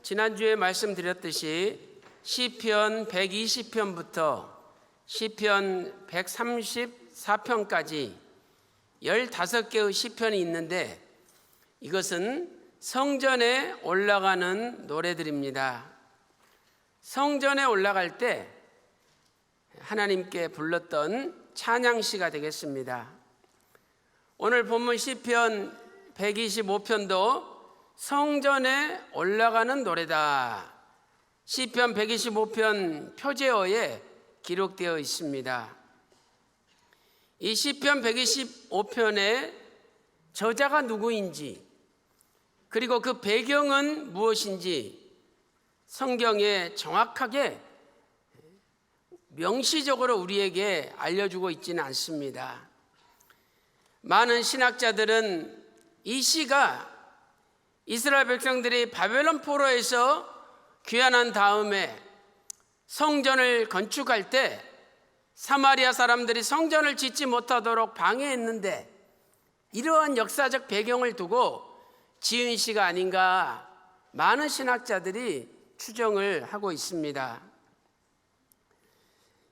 지난주에 말씀드렸듯이 시편 120편부터 시편 134편까지 15개의 시편이 있는데 이것은 성전에 올라가는 노래들입니다. 성전에 올라갈 때 하나님께 불렀던 찬양시가 되겠습니다. 오늘 본문 시편 125편도 성전에 올라가는 노래다. 시편 125편 표제어에 기록되어 있습니다. 이 시편 125편의 저자가 누구인지 그리고 그 배경은 무엇인지 성경에 정확하게 명시적으로 우리에게 알려주고 있지는 않습니다. 많은 신학자들은 이 시가 이스라엘 백성들이 바벨론 포로에서 귀환한 다음에 성전을 건축할 때 사마리아 사람들이 성전을 짓지 못하도록 방해했는데 이러한 역사적 배경을 두고 지은 시가 아닌가 많은 신학자들이 추정을 하고 있습니다.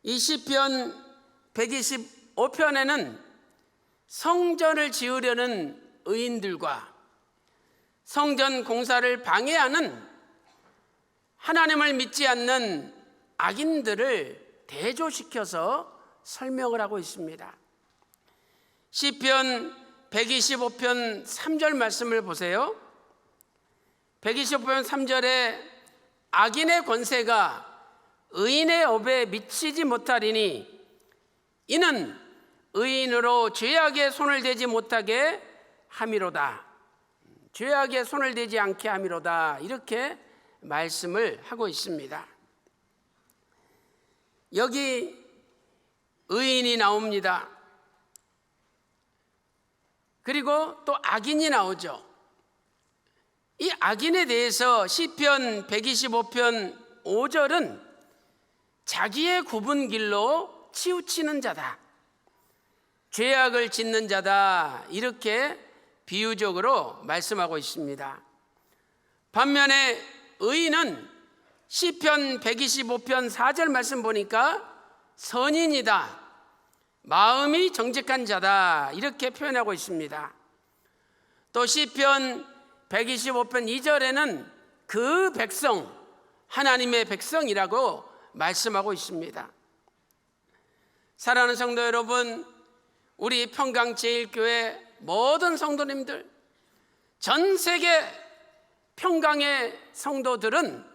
이 시편 125편에는 성전을 지으려는 의인들과 성전 공사를 방해하는 하나님을 믿지 않는 악인들을 대조시켜서 설명을 하고 있습니다. 시편 125편 3절 말씀을 보세요. 125편 3절에 악인의 권세가 의인의 업에 미치지 못하리니 이는 의인으로 죄악에 손을 대지 못하게 함이로다. 죄악에 손을 대지 않게 함이로다. 이렇게 말씀을 하고 있습니다. 여기 의인이 나옵니다. 그리고 또 악인이 나오죠. 이 악인에 대해서 시편 125편 5절은 자기의 굽은 길로 치우치는 자다, 죄악을 짓는 자다, 이렇게 비유적으로 말씀하고 있습니다. 반면에 의인은 시편 125편 4절 말씀 보니까 선인이다, 마음이 정직한 자다, 이렇게 표현하고 있습니다. 또 시편 125편 2절에는 그 백성, 하나님의 백성이라고 말씀하고 있습니다. 사랑하는 성도 여러분, 우리 평강제일교회 모든 성도님들, 전 세계 평강의 성도들은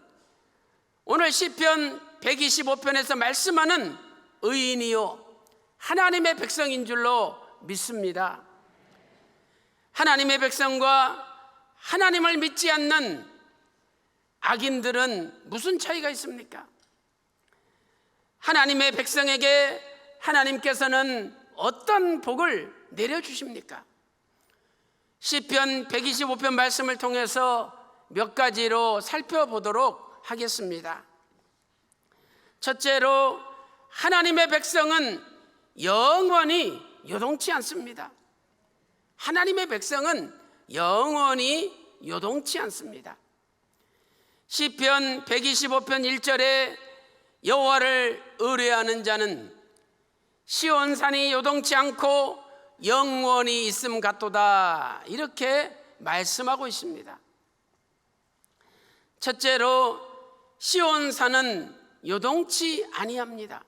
오늘 시편 125편에서 말씀하는 의인이요 하나님의 백성인 줄로 믿습니다. 하나님의 백성과 하나님을 믿지 않는 악인들은 무슨 차이가 있습니까? 하나님의 백성에게 하나님께서는 어떤 복을 내려주십니까? 시편 125편 말씀을 통해서 몇 가지로 살펴보도록 하겠습니다. 첫째로, 하나님의 백성은 영원히 요동치 않습니다. 하나님의 백성은 영원히 요동치 않습니다. 시편 125편 1절에 여호와를 의뢰하는 자는 시온산이 요동치 않고 영원히 있음 같도다, 이렇게 말씀하고 있습니다. 첫째로, 시온산은 요동치 아니합니다.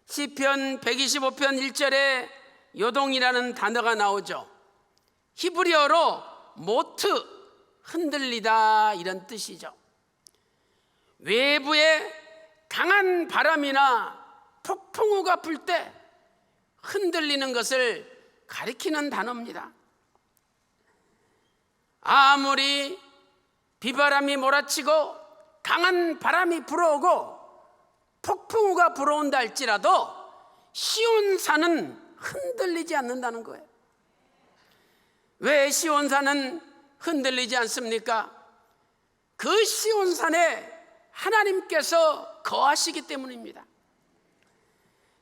시편 125편 1절에 요동이라는 단어가 나오죠. 히브리어로 모트, 흔들리다, 이런 뜻이죠. 외부에 강한 바람이나 폭풍우가 불 때 흔들리는 것을 가리키는 단어입니다. 아무리 비바람이 몰아치고 강한 바람이 불어오고 폭풍우가 불어온다 할지라도 시온산은 흔들리지 않는다는 거예요. 왜 시온산은 흔들리지 않습니까? 그 시온산에 하나님께서 거하시기 때문입니다.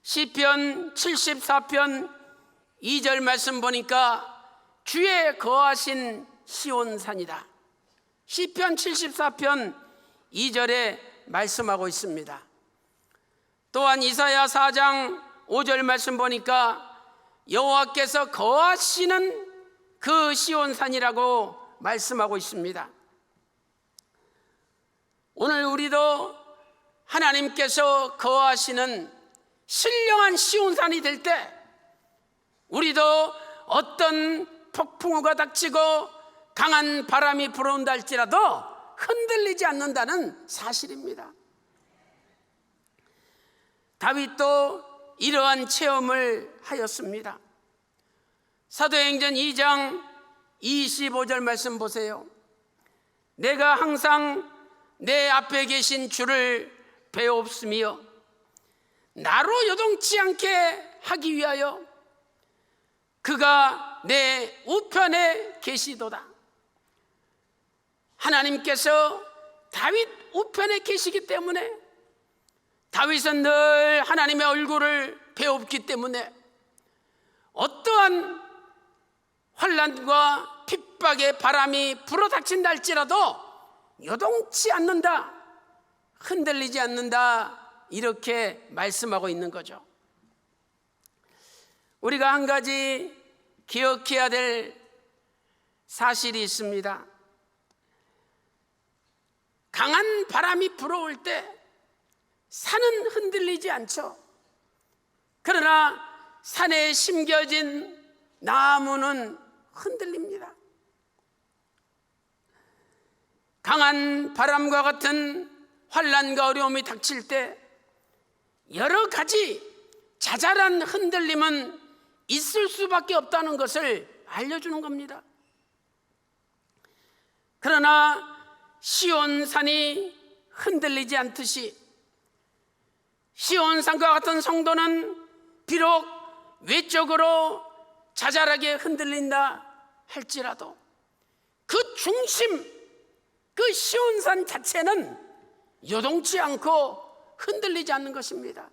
시편 74편 2절 말씀 보니까 주의 거하신 시온산이다. 시편 74편 2절에 말씀하고 있습니다. 또한 이사야 4장 5절 말씀 보니까 여호와께서 거하시는 그 시온산이라고 말씀하고 있습니다. 오늘 우리도 하나님께서 거하시는 신령한 시온산이 될 때 우리도 어떤 폭풍우가 닥치고 강한 바람이 불어온다 할지라도 흔들리지 않는다는 사실입니다. 다윗도 이러한 체험을 하였습니다. 사도행전 2장 25절 말씀 보세요. 내가 항상 내 앞에 계신 주를 배옵으며 나로 요동치 않게 하기 위하여 그가 내 우편에 계시도다. 하나님께서 다윗 우편에 계시기 때문에 다윗은 늘 하나님의 얼굴을 배웁기 때문에 어떠한 환난과 핍박의 바람이 불어닥친다 할지라도 요동치 않는다, 흔들리지 않는다, 이렇게 말씀하고 있는 거죠. 우리가 한 가지 기억해야 될 사실이 있습니다. 강한 바람이 불어올 때 산은 흔들리지 않죠. 그러나 산에 심겨진 나무는 흔들립니다. 강한 바람과 같은 환난과 어려움이 닥칠 때 여러 가지 자잘한 흔들림은 있을 수밖에 없다는 것을 알려주는 겁니다. 그러나 시온산이 흔들리지 않듯이 시온산과 같은 성도는 비록 외적으로 자잘하게 흔들린다 할지라도 그 중심, 그 시온산 자체는 요동치 않고 흔들리지 않는 것입니다.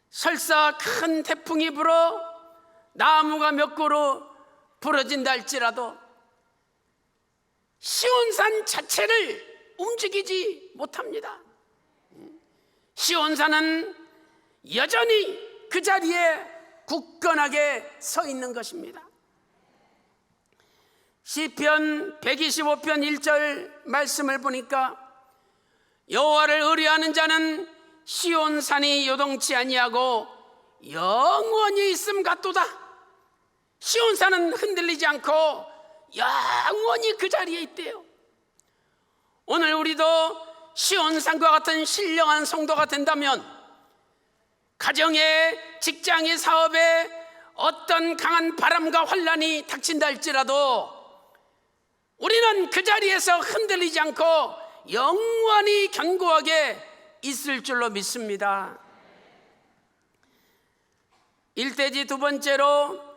설사 큰 태풍이 불어 나무가 몇 그루 부러진다 할지라도 시온산 자체를 움직이지 못합니다. 시온산은 여전히 그 자리에 굳건하게 서 있는 것입니다. 시편 125편 1절 말씀을 보니까 여호와를 의뢰하는 자는 시온산이 요동치 아니하고 영원히 있음 같도다. 시온산은 흔들리지 않고 영원히 그 자리에 있대요. 오늘 우리도 시온산과 같은 신령한 성도가 된다면 가정에, 직장의 사업에 어떤 강한 바람과 환난이 닥친다 할지라도 우리는 그 자리에서 흔들리지 않고 영원히 견고하게 있을 줄로 믿습니다. 일대지 두 번째로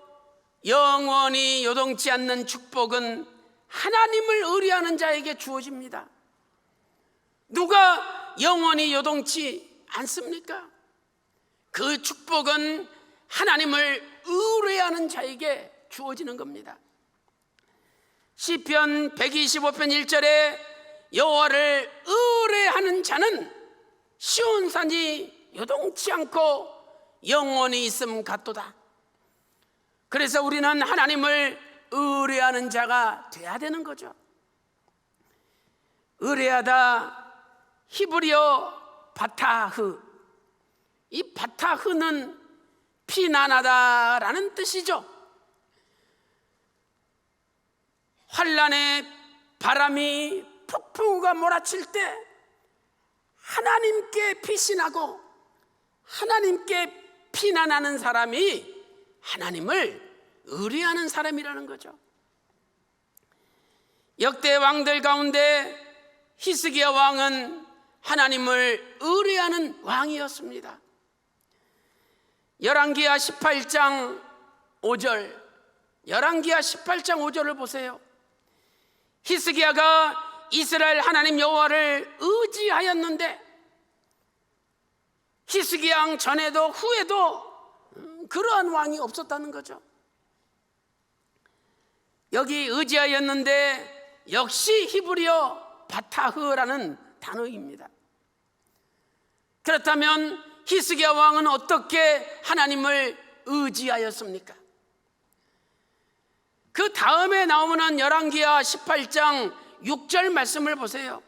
영원히 요동치 않는 축복은 하나님을 의뢰하는 자에게 주어집니다. 누가 영원히 요동치 않습니까? 그 축복은 하나님을 의뢰하는 자에게 주어지는 겁니다. 시편 125편 1절에 여호와를 의뢰하는 자는 시온산이 요동치 않고 영원히 있음 같도다. 그래서 우리는 하나님을 의뢰하는 자가 돼야 되는 거죠. 의뢰하다, 히브리어 바타흐, 이 바타흐는 피난하다라는 뜻이죠. 환난의 바람이 폭풍우가 몰아칠 때 하나님께 피신하고 하나님께 피난하는 사람이 하나님을 의뢰하는 사람이라는 거죠. 역대 왕들 가운데 히스기야 왕은 하나님을 의뢰하는 왕이었습니다. 열왕기하 18장 5절, 열왕기하 18장 5절을 보세요. 히스기야가 이스라엘 하나님 여호와를 의지하였는데 히스기야 왕 전에도 후에도 그러한 왕이 없었다는 거죠. 여기 의지하였는데 역시 히브리어 바타흐라는 단어입니다. 그렇다면 히스기야 왕은 어떻게 하나님을 의지하였습니까? 그 다음에 나오는 열왕기하 18장 6절 말씀을 보세요.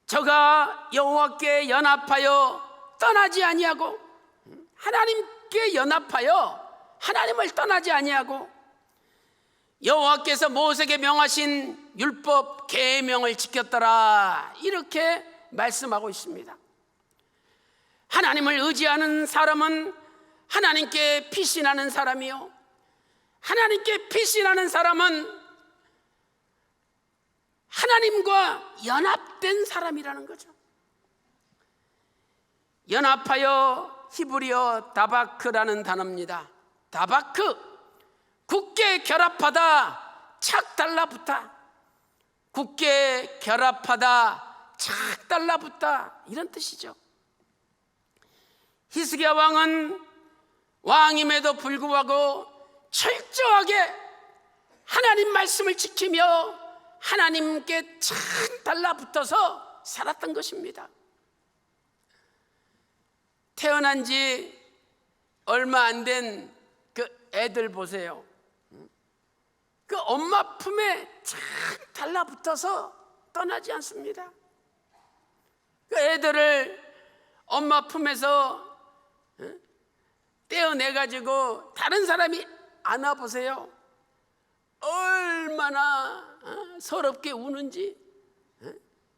저가 여호와께 연합하여 떠나지 아니하고, 하나님께 연합하여 하나님을 떠나지 아니하고 여호와께서 모세에게 명하신 율법 계명을 지켰더라, 이렇게 말씀하고 있습니다. 하나님을 의지하는 사람은 하나님께 피신하는 사람이요, 하나님께 피신하는 사람은 하나님과 연합된 사람이라는 거죠. 연합하여 히브리어 다바크라는 단어입니다. 다바크, 굳게 결합하다, 착 달라붙다. 굳게 결합하다, 착 달라붙다, 이런 뜻이죠. 히스기야 왕은 왕임에도 불구하고 철저하게 하나님 말씀을 지키며 하나님께 착 달라붙어서 살았던 것입니다. 태어난 지 얼마 안 된 그 애들 보세요. 그 엄마 품에 착 달라붙어서 떠나지 않습니다. 그 애들을 엄마 품에서 떼어내가지고 다른 사람이 안아보세요. 얼마나 서럽게 우는지.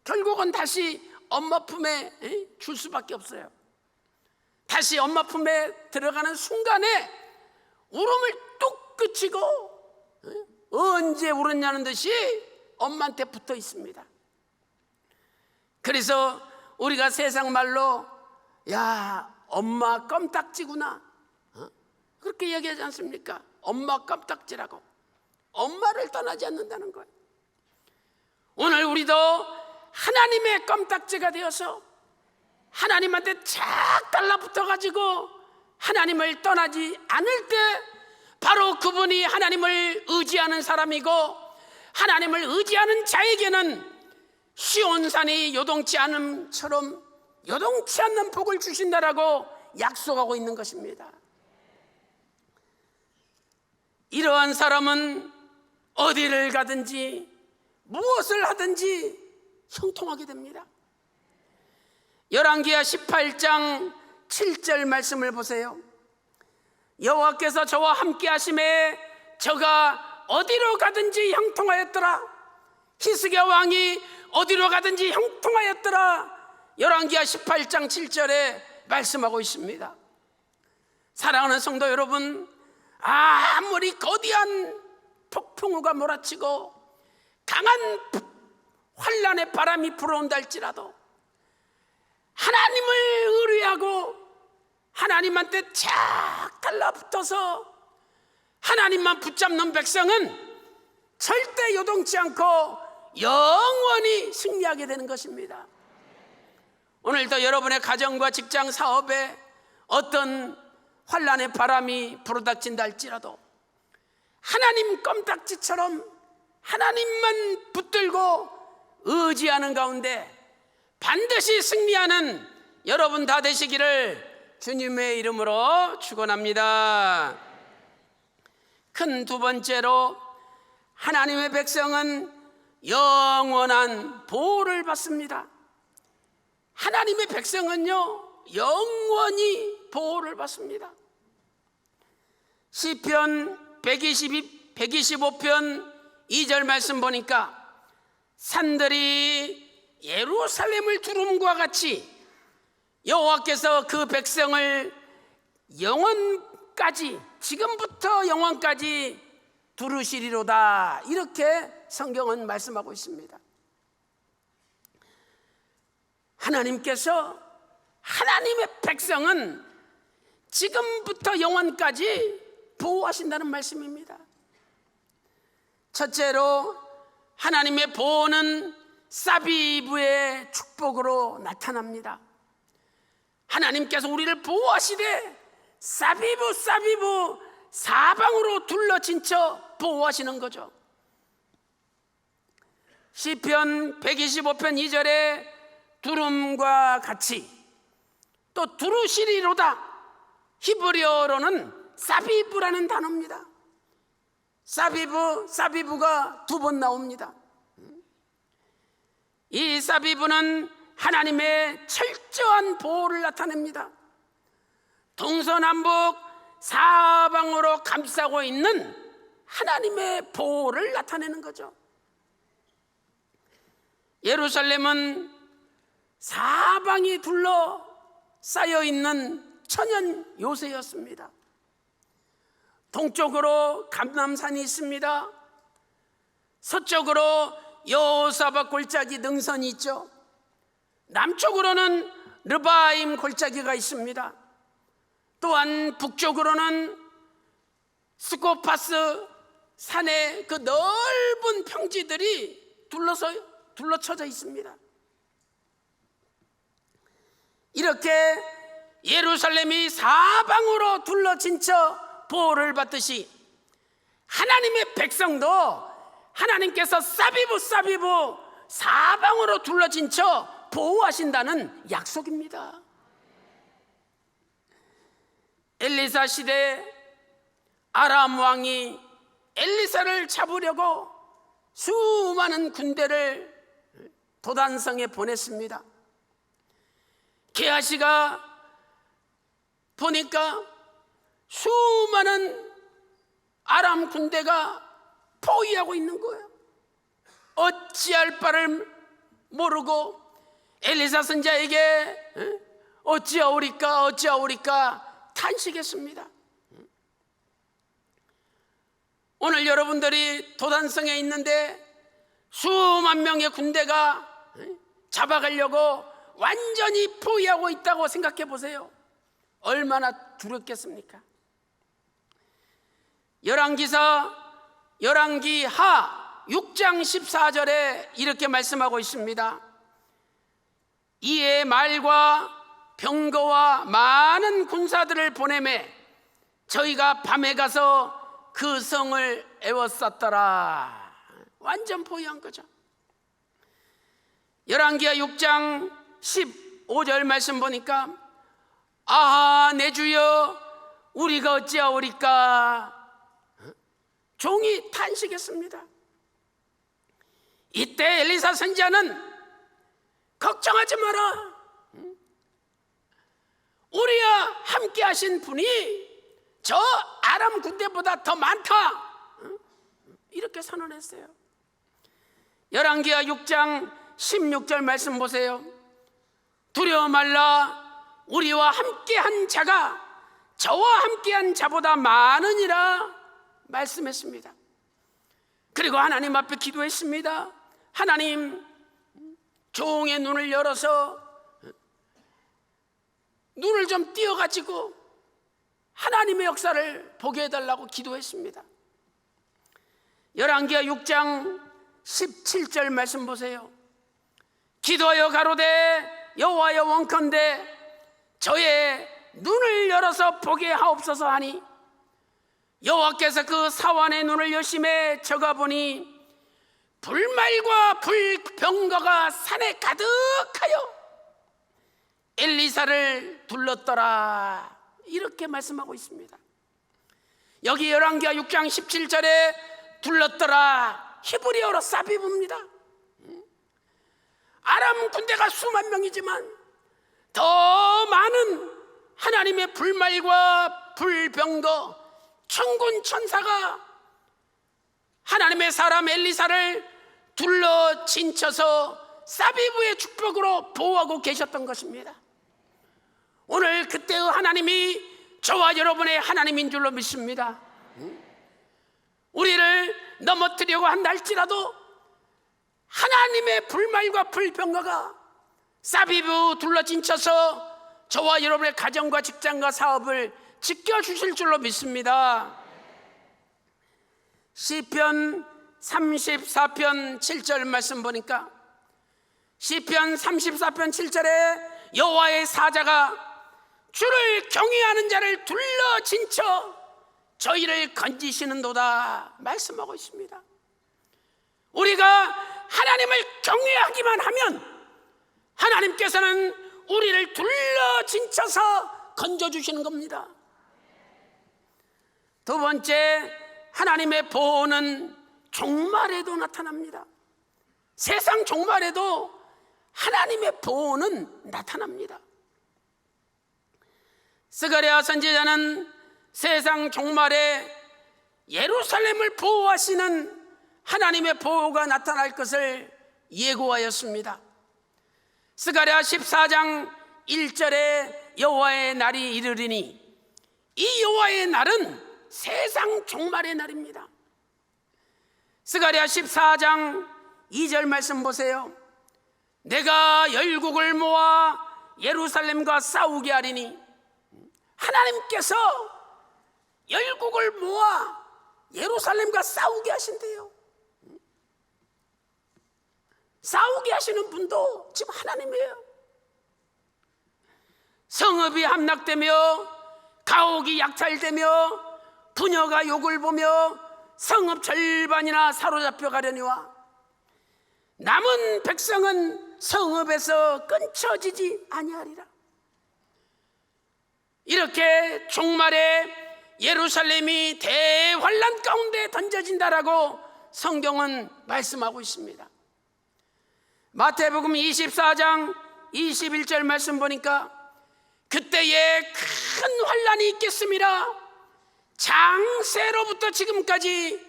결국은 다시 엄마 품에 줄 수밖에 없어요. 다시 엄마 품에 들어가는 순간에 울음을 뚝 그치고 언제 울었냐는 듯이 엄마한테 붙어 있습니다. 그래서 우리가 세상 말로 야, 엄마 껌딱지구나, 그렇게 얘기하지 않습니까? 엄마 껌딱지라고. 엄마를 떠나지 않는다는 거예요. 오늘 우리도 하나님의 껌딱지가 되어서 하나님한테 착 달라붙어가지고 하나님을 떠나지 않을 때 바로 그분이 하나님을 의지하는 사람이고, 하나님을 의지하는 자에게는 시온산이 요동치 않음처럼 요동치 않는 복을 주신다라고 약속하고 있는 것입니다. 이러한 사람은 어디를 가든지 무엇을 하든지 형통하게 됩니다. 열왕기하 18장 7절 말씀을 보세요. 여호와께서 저와 함께 하심에 저가 어디로 가든지 형통하였더라. 히스기야 왕이 어디로 가든지 형통하였더라. 열왕기하 18장 7절에 말씀하고 있습니다. 사랑하는 성도 여러분, 아무리 거대한 폭풍우가 몰아치고 강한 환란의 바람이 불어온다 할지라도 하나님을 의뢰하고 하나님한테 착 달라붙어서 하나님만 붙잡는 백성은 절대 요동치 않고 영원히 승리하게 되는 것입니다. 오늘도 여러분의 가정과 직장, 사업에 어떤 환란의 바람이 불어닥친다 할지라도 하나님 껌딱지처럼 하나님만 붙들고 의지하는 가운데 반드시 승리하는 여러분 다 되시기를 주님의 이름으로 축원합니다. 큰 두 번째로, 하나님의 백성은 영원한 보호를 받습니다. 하나님의 백성은요, 영원히 보호를 받습니다. 시편 125편 2절 말씀 보니까 산들이 예루살렘을 두름과 같이 여호와께서 그 백성을 영원까지, 지금부터 영원까지 두르시리로다, 이렇게 성경은 말씀하고 있습니다. 하나님께서, 하나님의 백성은 지금부터 영원까지 보호하신다는 말씀입니다. 첫째로, 하나님의 보호는 사비부의 축복으로 나타납니다. 하나님께서 우리를 보호하시되 사비부 사방으로 둘러진 채 보호하시는 거죠. 시편 125편 2절에 두름과 같이, 또 두루시리로다, 히브리어로는 사비브라는 단어입니다. 사비브가 두 번 나옵니다. 이 사비브는 하나님의 철저한 보호를 나타냅니다. 동서남북 사방으로 감싸고 있는 하나님의 보호를 나타내는 거죠. 예루살렘은 사방이 둘러싸여 있는 천연 요새였습니다. 동쪽으로 감람산이 있습니다. 서쪽으로 여호사밧 골짜기 능선이 있죠. 남쪽으로는 르바임 골짜기가 있습니다. 또한 북쪽으로는 스코파스 산의 그 넓은 평지들이 둘러쳐져 있습니다. 이렇게 예루살렘이 사방으로 둘러진 채 보호를 받듯이 하나님의 백성도 하나님께서 사비브 사방으로 둘러진 채 보호하신다는 약속입니다. 엘리사 시대에 아람 왕이 엘리사를 잡으려고 수많은 군대를 도단성에 보냈습니다. 게하시가 보니까 수많은 아람 군대가 포위하고 있는 거예요. 어찌할 바를 모르고 엘리사 선지자에게 어찌하오리까 탄식했습니다. 오늘 여러분들이 도단성에 있는데 수만 명의 군대가 잡아가려고 완전히 포위하고 있다고 생각해 보세요. 얼마나 두렵겠습니까? 열왕기하 6장 14절에 이렇게 말씀하고 있습니다. 이에 말과 병거와 많은 군사들을 보내매 저희가 밤에 가서 그 성을 에워쌌더라. 완전 포위한 거죠. 열왕기하 6장 15절 말씀 보니까 아하 내 주여 우리가 어찌하오리까, 종이 탄식했습니다. 이때 엘리사 선지자는 걱정하지 마라, 우리와 함께 하신 분이 저 아람 군대보다 더 많다, 이렇게 선언했어요. 열왕기하 6장 16절 말씀 보세요. 두려워 말라, 우리와 함께한 자가 저와 함께한 자보다 많으니라 말씀했습니다. 그리고 하나님 앞에 기도했습니다. 하나님, 종의 눈을 열어서 눈을 좀 띄어가지고 하나님의 역사를 보게 해달라고 기도했습니다. 열왕기하 6장 17절 말씀 보세요. 기도하여 가로되 여호와여 원컨대 저의 눈을 열어서 보게 하옵소서 하니 여호와께서 그 사환의 눈을 여심해 저가 보니 불말과 불병거가 산에 가득하여 엘리사를 둘렀더라, 이렇게 말씀하고 있습니다. 여기 열왕기하 6장 17절에 둘렀더라, 히브리어로 사비브입니다. 아람 군대가 수만 명이지만 더 많은 하나님의 불말과 불병거 천군 천사가 하나님의 사람 엘리사를 둘러 진쳐서 사비브의 축복으로 보호하고 계셨던 것입니다. 오늘 그때의 하나님이 저와 여러분의 하나님인 줄로 믿습니다. 우리를 넘어뜨리려고 한다 할지라도 하나님의 불말과 불병거가 사비브 둘러진쳐서 저와 여러분의 가정과 직장과 사업을 지켜주실 줄로 믿습니다. 시편 34편 7절 말씀 보니까 시편 34편 7절에 여호와의 사자가 주를 경외하는 자를 둘러진쳐 저희를 건지시는도다 말씀하고 있습니다. 우리가 하나님 하나님을 경외하기만 하면 하나님께서는 우리를 둘러 진쳐서 건져주시는 겁니다. 두 번째, 하나님의 보호는 종말에도 나타납니다. 세상 종말에도 하나님의 보호는 나타납니다. 스가랴 선지자는 세상 종말에 예루살렘을 보호하시는 하나님의 보호가 나타날 것을 예고하였습니다. 스가랴 14장 1절에 여호와의 날이 이르리니, 이 여호와의 날은 세상 종말의 날입니다. 스가랴 14장 2절 말씀 보세요. 내가 열국을 모아 예루살렘과 싸우게 하리니, 하나님께서 열국을 모아 예루살렘과 싸우게 하신대요. 싸우게 하시는 분도 지금 하나님이에요. 성읍이 함락되며 가옥이 약탈되며 부녀가 욕을 보며 성읍 절반이나 사로잡혀 가려니와 남은 백성은 성읍에서 끊쳐지지 아니하리라. 이렇게 종말에 예루살렘이 대환란 가운데 던져진다라고 성경은 말씀하고 있습니다. 마태복음 24장 21절 말씀 보니까 그때에 큰 환란이 있겠습니다. 장세로부터 지금까지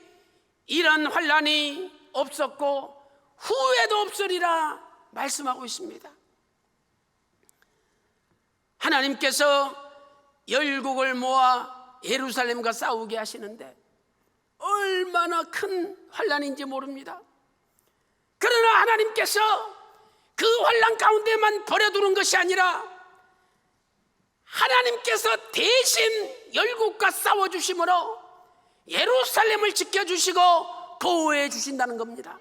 이런 환란이 없었고 후에도 없으리라 말씀하고 있습니다. 하나님께서 열국을 모아 예루살렘과 싸우게 하시는데 얼마나 큰 환란인지 모릅니다. 그러나 하나님께서 그 환란 가운데만 버려두는 것이 아니라 하나님께서 대신 열국과 싸워주심으로 예루살렘을 지켜주시고 보호해 주신다는 겁니다.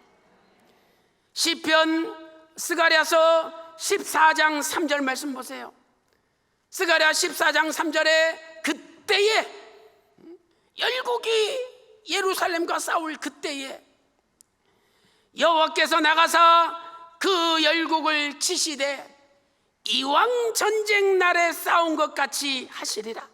시편 스가랴서 14장 3절 말씀 보세요. 스가랴 14장 3절에 그때에 열국이 예루살렘과 싸울 그때에 여호와께서 나가사 그 열국을 치시되 이왕 전쟁 날에 싸운 것 같이 하시리라.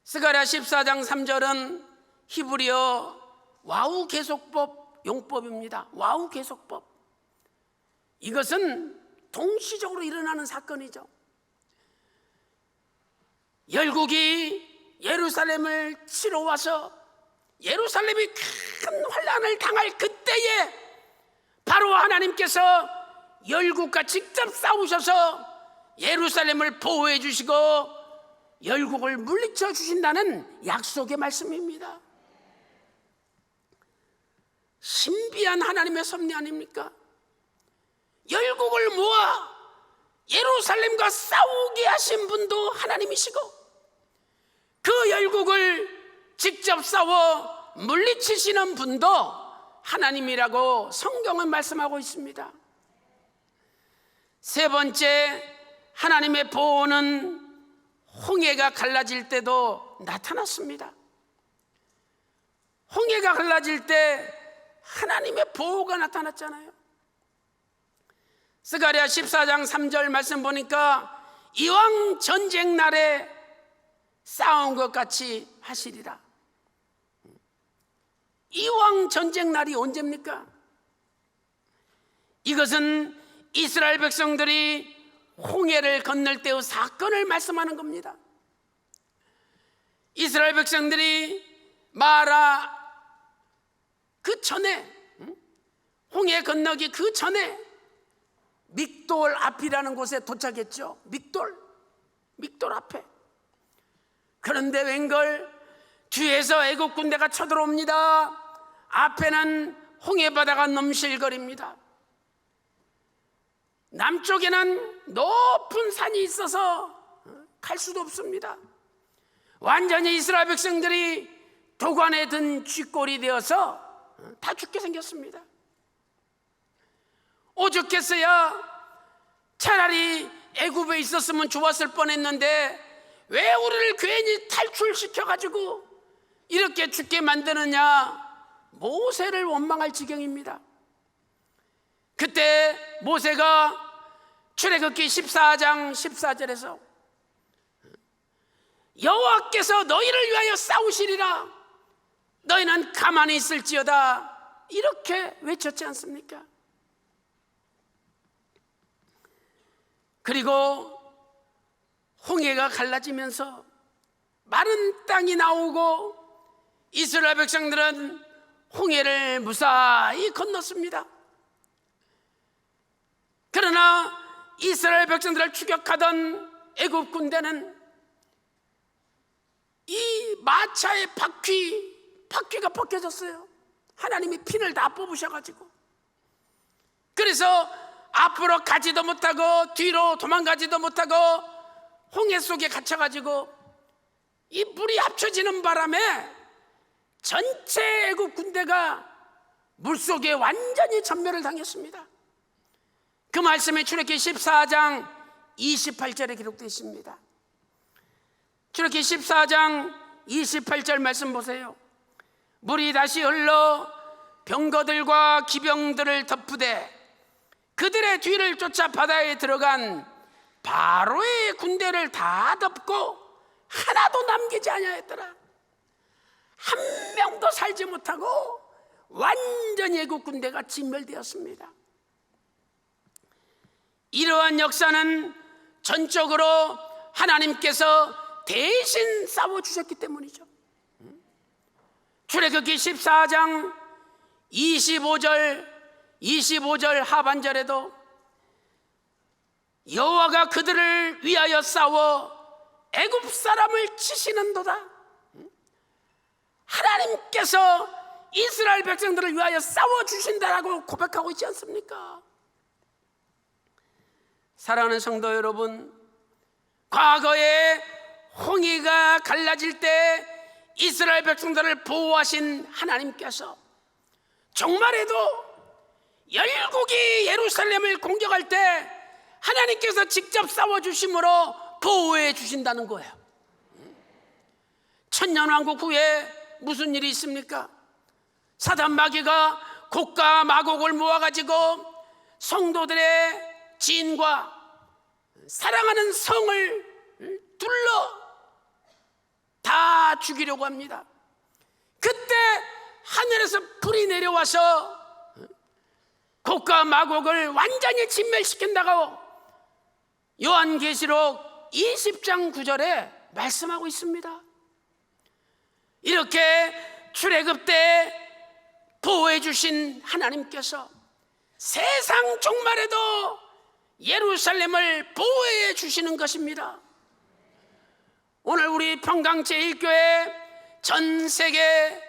스가랴 14장 3절은 히브리어 와우 계속법 용법입니다. 와우 계속법. 이것은 동시적으로 일어나는 사건이죠. 열국이 예루살렘을 치러 와서 예루살렘이 큰 환난을 당할 그때에 바로 하나님께서 열국과 직접 싸우셔서 예루살렘을 보호해 주시고 열국을 물리쳐 주신다는 약속의 말씀입니다. 신비한 하나님의 섭리 아닙니까? 열국을 모아 예루살렘과 싸우게 하신 분도 하나님이시고 그 열국을 직접 싸워 물리치시는 분도 하나님이라고 성경은 말씀하고 있습니다. 세 번째, 하나님의 보호는 홍해가 갈라질 때도 나타났습니다. 홍해가 갈라질 때 하나님의 보호가 나타났잖아요. 스가랴 14장 3절 말씀 보니까 이왕 전쟁 날에 싸운 것 같이 하시리라. 이왕 전쟁 날이 언제입니까? 이것은 이스라엘 백성들이 홍해를 건널 때의 사건을 말씀하는 겁니다. 이스라엘 백성들이 마라 그 전에, 홍해 건너기 그 전에 믹돌 앞이라는 곳에 도착했죠. 믹돌 앞에. 그런데 웬걸 뒤에서 애국 군대가 쳐들어옵니다. 앞에는 홍해 바다가 넘실거립니다. 남쪽에는 높은 산이 있어서 갈 수도 없습니다. 완전히 이스라엘 백성들이 도관에 든 쥐꼬리 되어서 다 죽게 생겼습니다. 오죽했어야 차라리 애굽에 있었으면 좋았을 뻔했는데 왜 우리를 괜히 탈출시켜가지고 이렇게 죽게 만드느냐, 모세를 원망할 지경입니다. 그때 모세가 출애굽기 14장 14절에서 여호와께서 너희를 위하여 싸우시리라, 너희는 가만히 있을지어다, 이렇게 외쳤지 않습니까? 그리고 홍해가 갈라지면서 마른 땅이 나오고 이스라엘 백성들은 홍해를 무사히 건넜습니다. 그러나 이스라엘 백성들을 추격하던 애굽 군대는 이 마차의 바퀴가 벗겨졌어요. 하나님이 핀을 다 뽑으셔가지고. 그래서 앞으로 가지도 못하고 뒤로 도망가지도 못하고 홍해 속에 갇혀가지고 이 물이 합쳐지는 바람에 전체 애굽 군대가 물속에 완전히 전멸을 당했습니다. 그 말씀이 출애굽기 14장 28절에 기록되어 있습니다. 출애굽기 14장 28절 말씀 보세요. 물이 다시 흘러 병거들과 기병들을 덮으되 그들의 뒤를 쫓아 바다에 들어간 바로의 군대를 다 덮고 하나도 남기지 아니하였더라. 한 명도 살지 못하고 완전히 애국 군대가 진멸되었습니다. 이러한 역사는 전적으로 하나님께서 대신 싸워주셨기 때문이죠. 출애굽기 14장 25절 하반절에도 여호와가 그들을 위하여 싸워 애굽 사람을 치시는도다. 하나님께서 이스라엘 백성들을 위하여 싸워주신다라고 고백하고 있지 않습니까? 사랑하는 성도 여러분, 과거에 홍해가 갈라질 때 이스라엘 백성들을 보호하신 하나님께서 정말에도 열국이 예루살렘을 공격할 때 하나님께서 직접 싸워주심으로 보호해 주신다는 거예요. 천년왕국 후에 무슨 일이 있습니까? 사단 마귀가 곡과 마곡을 모아가지고 성도들의 지인과 사랑하는 성을 둘러 다 죽이려고 합니다. 그때 하늘에서 불이 내려와서 곡과 마곡을 완전히 진멸시킨다고 요한계시록 20장 9절에 말씀하고 있습니다. 이렇게 출애굽 때 보호해 주신 하나님께서 세상 종말에도 예루살렘을 보호해 주시는 것입니다. 오늘 우리 평강 제1교회 전 세계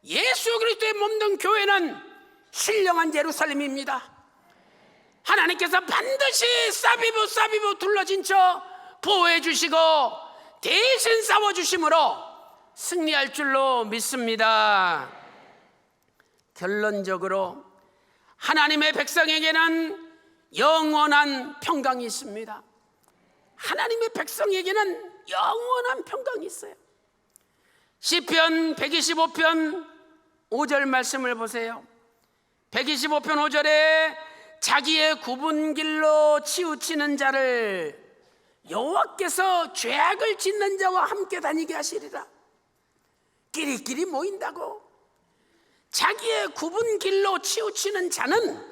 예수 그리스도의 몸된 교회는 신령한 예루살렘입니다. 하나님께서 반드시 사비부 둘러진 쳐 보호해 주시고 대신 싸워 주심으로 승리할 줄로 믿습니다. 결론적으로 하나님의 백성에게는 영원한 평강이 있습니다. 하나님의 백성에게는 영원한 평강이 있어요. 시편 125편 5절 말씀을 보세요. 125편 5절에 자기의 굽은 길로 치우치는 자를 여호와께서 죄악을 짓는 자와 함께 다니게 하시리라. 끼리끼리 모인다고. 자기의 굽은 길로 치우치는 자는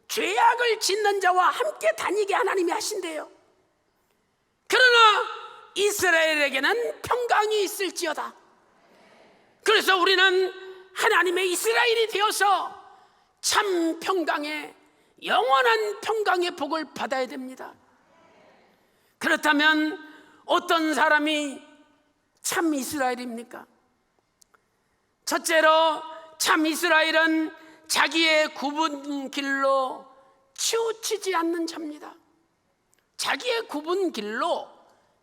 죄악을 짓는 자와 함께 다니게 하나님이 하신대요. 그러나 이스라엘에게는 평강이 있을지어다. 그래서 우리는 하나님의 이스라엘이 되어서 참 평강의 영원한 평강의 복을 받아야 됩니다. 그렇다면 어떤 사람이 참 이스라엘입니까? 첫째로 참 이스라엘은 자기의 굽은 길로 치우치지 않는 자입니다. 자기의 굽은 길로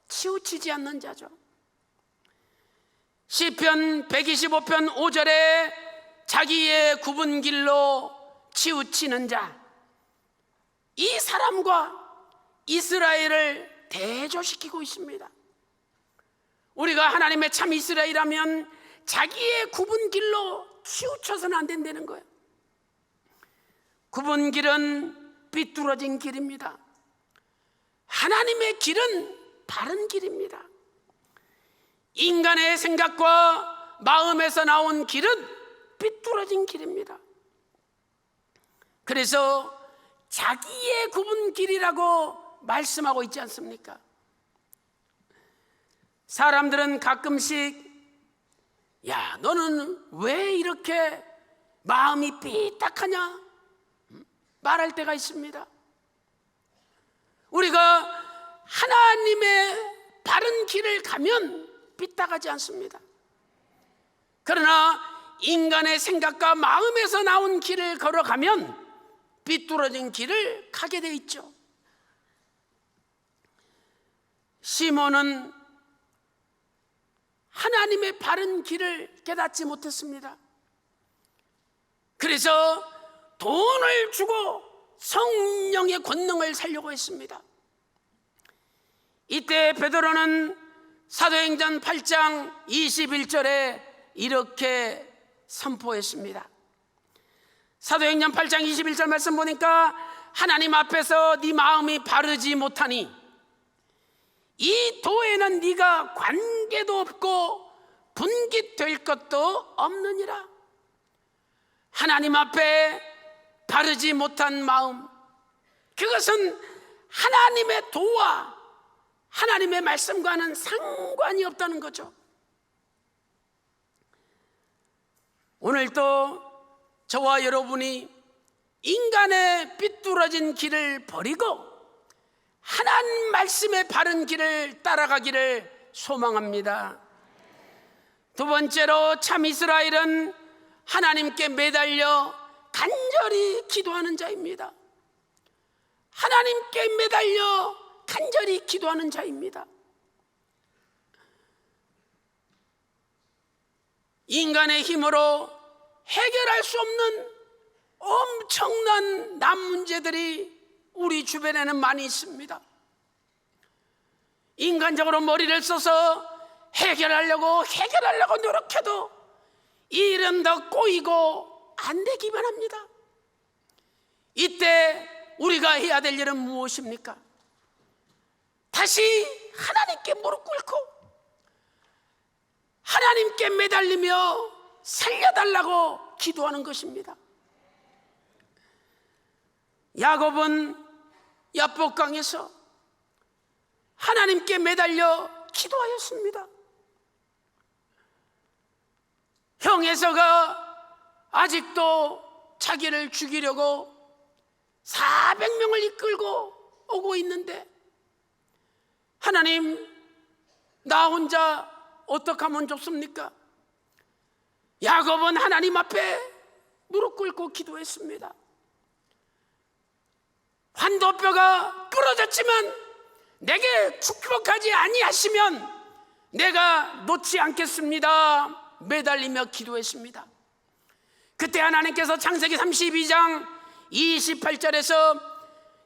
치우치지 않는 자죠. 시편 125편 5절에 자기의 굽은 길로 치우치는 자, 이 사람과 이스라엘을 대조시키고 있습니다. 우리가 하나님의 참 이스라엘이라면 자기의 굽은 길로 치우쳐서는 안 된다는 거예요. 굽은 길은 삐뚤어진 길입니다. 하나님의 길은 바른 길입니다. 인간의 생각과 마음에서 나온 길은 삐뚤어진 길입니다. 그래서 자기의 굽은 길이라고 말씀하고 있지 않습니까? 사람들은 가끔씩 야, 너는 왜 이렇게 마음이 삐딱하냐? 말할 때가 있습니다. 우리가 하나님의 바른 길을 가면 삐딱하지 않습니다. 그러나 인간의 생각과 마음에서 나온 길을 걸어가면 삐뚤어진 길을 가게 돼 있죠. 시몬은 하나님의 바른 길을 깨닫지 못했습니다. 그래서 돈을 주고 성령의 권능을 살려고 했습니다. 이때 베드로는 사도행전 8장 21절에 이렇게 선포했습니다. 사도행전 8장 21절 말씀 보니까 하나님 앞에서 네 마음이 바르지 못하니 이 도에는 네가 관계도 없고 분깃될 것도 없느니라. 하나님 앞에 바르지 못한 마음, 그것은 하나님의 도와 하나님의 말씀과는 상관이 없다는 거죠. 오늘도 저와 여러분이 인간의 삐뚤어진 길을 버리고 하나님 말씀의 바른 길을 따라가기를 소망합니다. 두 번째로 참 이스라엘은 하나님께 매달려 간절히 기도하는 자입니다. 하나님께 매달려 간절히 기도하는 자입니다. 인간의 힘으로 해결할 수 없는 엄청난 난 문제들이 우리 주변에는 많이 있습니다. 인간적으로 머리를 써서 해결하려고 노력해도 이 일은 더 꼬이고 안 되기만 합니다. 이때 우리가 해야 될 일은 무엇입니까? 다시 하나님께 무릎 꿇고 하나님께 매달리며 살려달라고 기도하는 것입니다. 야곱은 야복강에서 하나님께 매달려 기도하였습니다. 형 에서가 아직도 자기를 죽이려고 400명을 이끌고 오고 있는데 하나님, 나 혼자 어떻게 하면 좋습니까? 야곱은 하나님 앞에 무릎 꿇고 기도했습니다. 환도뼈가 부러졌지만 내게 축복하지 아니하시면 내가 놓지 않겠습니다. 매달리며 기도했습니다. 그때 하나님께서 창세기 32장 28절에서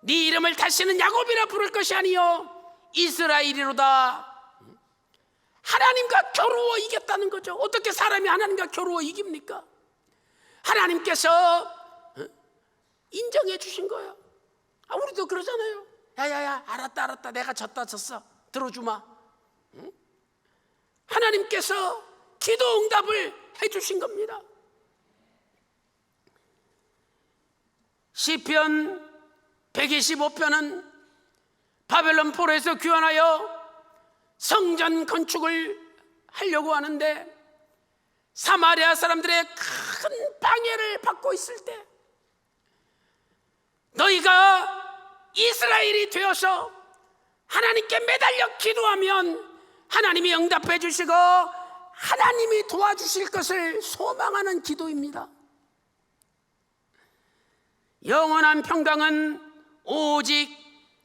네 이름을 다시는 야곱이라 부를 것이 아니요 이스라엘이로다. 하나님과 겨루어 이겼다는 거죠. 어떻게 사람이 하나님과 겨루어 이깁니까? 하나님께서 인정해 주신 거예요. 우리도 그러잖아요. 야야야, 알았다 내가 졌어 들어주마. 하나님께서 기도 응답을 해주신 겁니다. 시편 125편은 바벨론 포로에서 귀환하여 성전 건축을 하려고 하는데 사마리아 사람들의 큰 방해를 받고 있을 때 너희가 이스라엘이 되어서 하나님께 매달려 기도하면 하나님이 응답해 주시고 하나님이 도와주실 것을 소망하는 기도입니다. 영원한 평강은 오직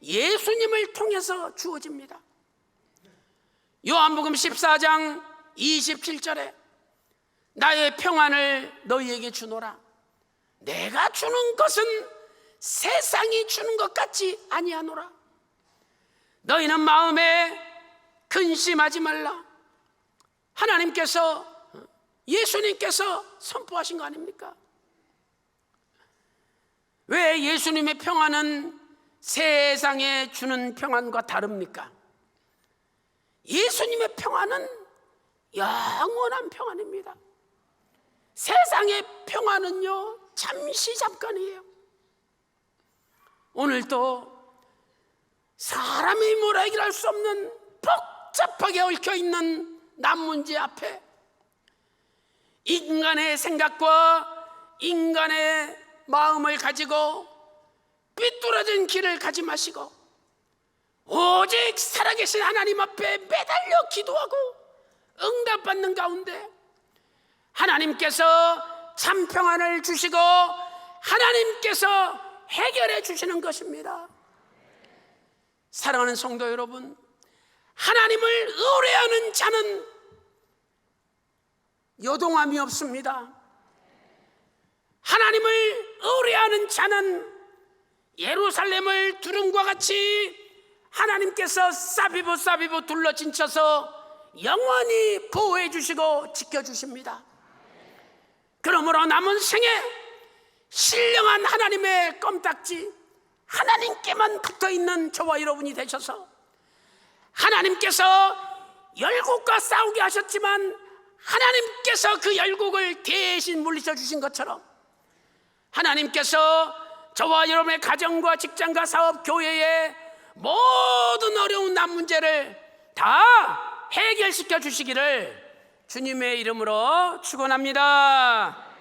예수님을 통해서 주어집니다. 요한복음 14장 27절에 나의 평안을 너희에게 주노라. 내가 주는 것은 세상이 주는 것 같지 아니하노라. 너희는 마음에 근심하지 말라. 하나님께서, 예수님께서 선포하신 거 아닙니까? 왜 예수님의 평안은 세상에 주는 평안과 다릅니까? 예수님의 평안은 영원한 평안입니다. 세상의 평안은요, 잠시 잠깐이에요. 오늘도 사람이 뭐라 해결할 수 없는 복잡하게 얽혀있는 난문제 앞에 인간의 생각과 인간의 마음을 가지고 삐뚤어진 길을 가지 마시고 오직 살아계신 하나님 앞에 매달려 기도하고 응답받는 가운데 하나님께서 참 평안을 주시고 하나님께서 해결해 주시는 것입니다. 사랑하는 성도 여러분, 하나님을 의뢰하는 자는 요동함이 없습니다. 하나님을 의뢰하는 자는 예루살렘을 두rum과 같이 하나님께서 사비부 둘러진쳐서 영원히 보호해 주시고 지켜주십니다. 그러므로 남은 생에 신령한 하나님의 껌딱지, 하나님께만 붙어있는 저와 여러분이 되셔서 하나님께서 열국과 싸우게 하셨지만 하나님께서 그 열국을 대신 물리쳐 주신 것처럼 하나님께서 저와 여러분의 가정과 직장과 사업, 교회의 모든 어려운 난 문제를 다 해결시켜 주시기를 주님의 이름으로 축원합니다.